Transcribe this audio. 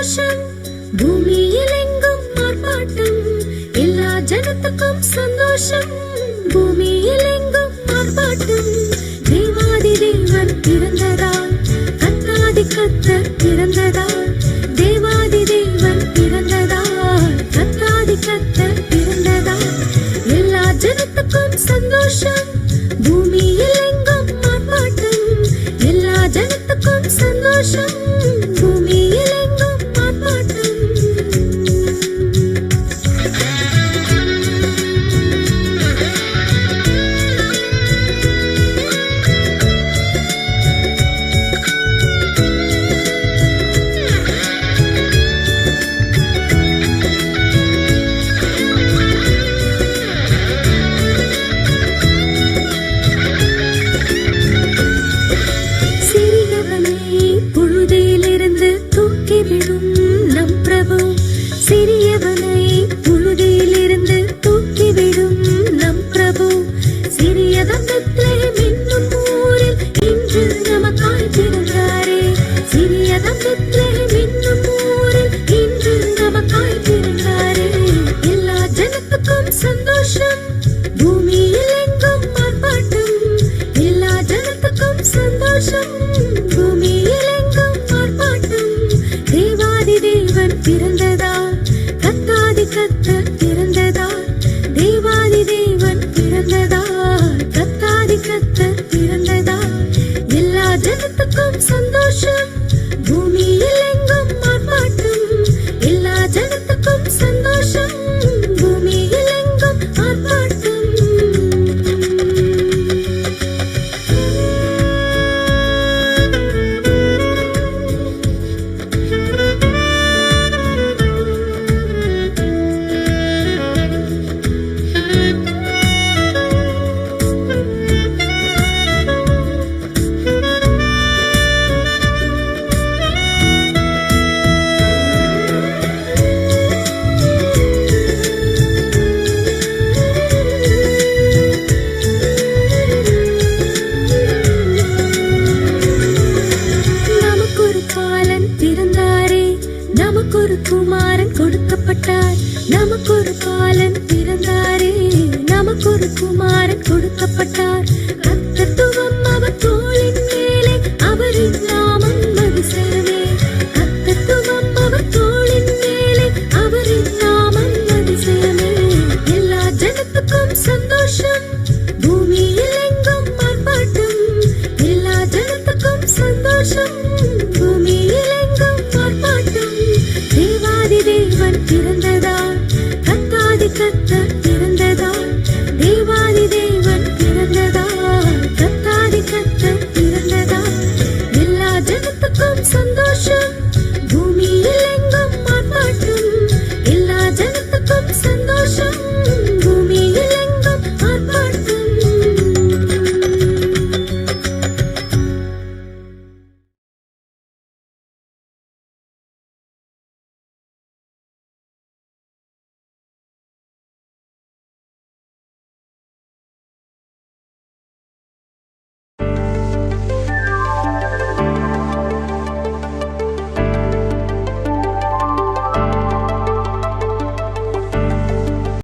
சந்தோஷம், பூமியில் எங்கும் ஆர்ப்பாட்டம், எல்லா ஜனத்துக்கும் சந்தோஷம், பூமியில் எங்கும் ஆர்ப்பாட்டம். தேவாதி தேவன் பிறந்ததால், கர்த்தாதி கர்த்தர் பிறந்ததால், தேவாதி தேவன் பிறந்ததால், கர்த்தாதி கர்த்தர் பிறந்ததால், எல்லா ஜனத்துக்கும் சந்தோஷம், பூமியில் எங்கும் ஆர்ப்பாட்டம், எல்லா ஜனத்துக்கும் சந்தோஷம், பூமியில் எங்கும் ஆர்ப்பாட்டம். சிறியவனை புழுதியிலிருந்து தூக்கிவிடும் நம் பிரபு, சிறியதாம் பெத்லெகேம் என்னும் ஊரில் இன்று நமக்காய் பிறந்தாரே, சிறியதாம் பெத்லெகேம் என்னும் ஊரில் இன்று நமக்காய் பிறந்தாரே. எல்லா ஜனத்துக்கும் சந்தோஷம், பூமியில் எங்கும் ஆர்ப்பாட்டம், எல்லா ஜனத்துக்கும் சந்தோஷம், பூமியில் எங்கும் ஆர்ப்பாட்டம். தேவாதி தேவன் பிறந்ததால், கர்த்தாதி கர்த்தர் பிறந்ததால், தேவாதி தேவன் பிறந்ததால், கர்த்தாதி கர்த்தர் பிறந்ததால், எல்லா ஜனத்துக்கும் சந்தோஷம், பூமியில் எங்கும் ஆர்ப்பாட்டம், எல்லா ஜனத்துக்கும் சந்தோஷம், பூமியில் எங்கும் ஆர்ப்பாட்டம். நமக்கொரு குமாரன் கொடுக்கப்பட்டார், நமக்கொரு பாலன் பிறந்தாரே, நமக்கொரு குமாரன் கொடுக்கப்பட்டார்.